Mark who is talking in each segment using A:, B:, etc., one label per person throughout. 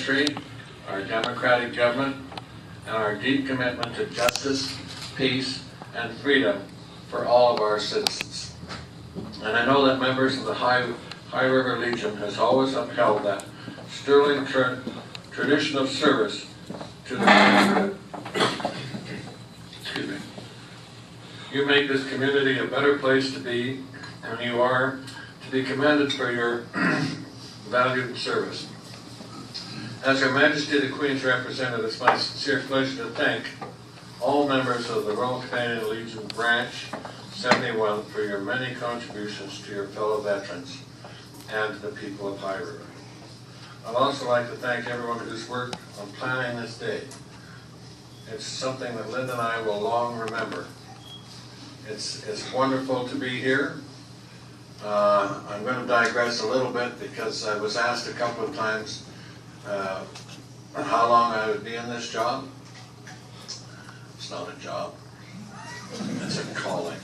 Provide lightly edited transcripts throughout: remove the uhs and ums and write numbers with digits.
A: history, our democratic government, and our deep commitment to justice, peace, and freedom for all of our citizens. And I know that members of the High River Legion has always upheld that sterling tradition of service to the excuse me. You make this community a better place to be, and you are to be commended for your valued service. As Her Majesty the Queen's representative, it's my sincere pleasure to thank all members of the Royal Canadian Legion Branch 71 for your many contributions to your fellow veterans and to the people of High River. I'd also like to thank everyone who's worked on planning this day. It's something that Linda and I will long remember. It's wonderful to be here. I'm going to digress a little bit because I was asked a couple of times how long I would be in this job. It's not a job. It's a calling. In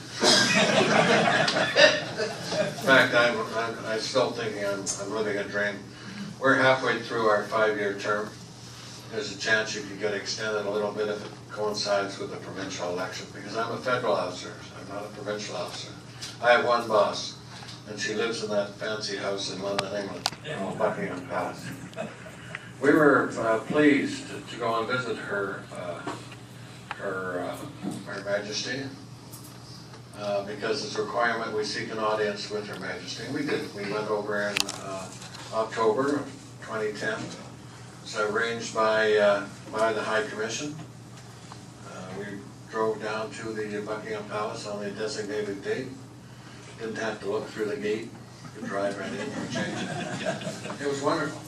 A: fact, I'm still thinking I'm living a dream. We're halfway through our 5-year term. There's a chance you could get extended a little bit if it coincides with the provincial election, because I'm a federal officer. I'm not a provincial officer. I have one boss, and she lives in that fancy house in London, England, Buckingham Palace. We were pleased to go and visit Her Majesty, because it's a requirement we seek an audience with Her Majesty. And we did. We went over in October of 2010. It's arranged by the High Commission. We drove down to the Buckingham Palace on the designated date. Didn't have to look through the gate. You could drive right in and change. It was wonderful.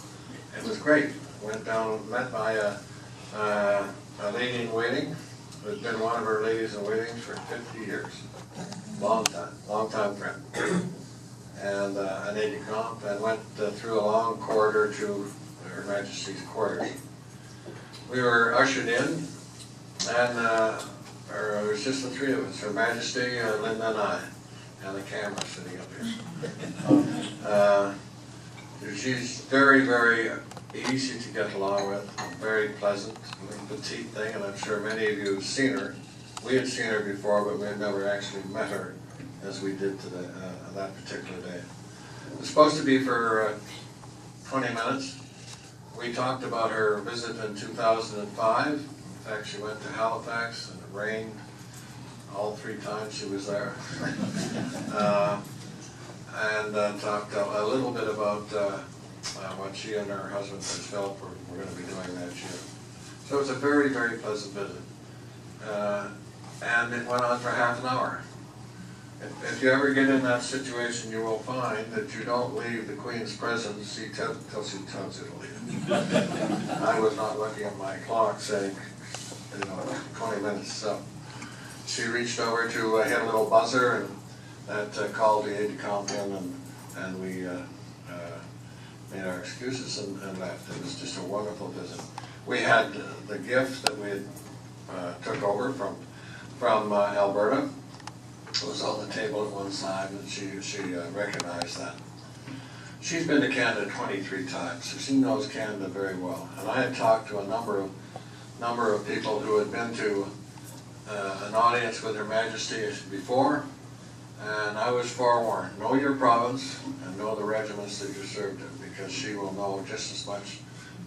A: It was great. Went down, met by a lady in waiting who has been one of our ladies in waiting for 50 years. Long time friend. And an aide-de-camp, and went through a long corridor to Her Majesty's quarters. We were ushered in, and it was just the three of us, Her Majesty, Linda, and I, and the camera sitting up here. She's very, very easy to get along with, very pleasant, little petite thing, and I'm sure many of you have seen her. We had seen her before, but we had never actually met her as we did to that particular day. It was supposed to be for 20 minutes. We talked about her visit in 2005. In fact, she went to Halifax and it rained all 3 times she was there. And talked a little bit about what she and her husband had felt were going to be doing that year. So it was a very, very pleasant visit. And it went on for half an hour. If you ever get in that situation, you will find that you don't leave the Queen's presence until she tells you to leave. I was not looking at my clock saying, 20 minutes. So she reached over to hit a little buzzer, and that called the aide-de-camp in, and we made our excuses and left. It was just a wonderful visit. We had the gift that we had took over from Alberta. It was on the table at one side, and she recognized that. She's been to Canada 23 times, so she knows Canada very well. And I had talked to a number of people who had been to an audience with Her Majesty before, and I was forewarned: know your province and know the regiments that you served in, because she will know just as much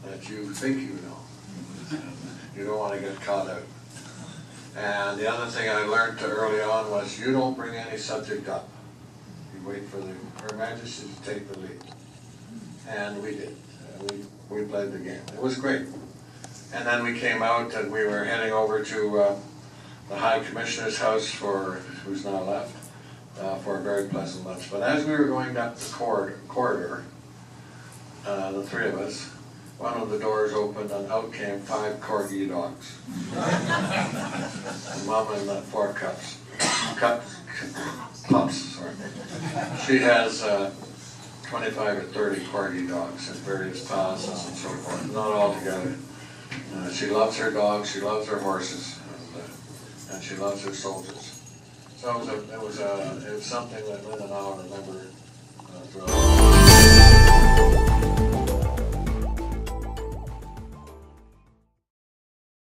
A: that you think you know. You don't want to get caught out. And the other thing I learned early on was you don't bring any subject up. You wait for Her Majesty to take the lead. And we did. We played the game. It was great. And then we came out and we were heading over to the High Commissioner's house, who's now left, for a very pleasant lunch. But as we were going up the corridor, the 3 of us, one of the doors opened and out came 5 corgi dogs. Mom and 4 pups, sorry. She has 25 or 30 corgi dogs in various classes and so forth, not all together. She loves her dogs, she loves her horses, and she loves her soldiers. So it was something that Linda and I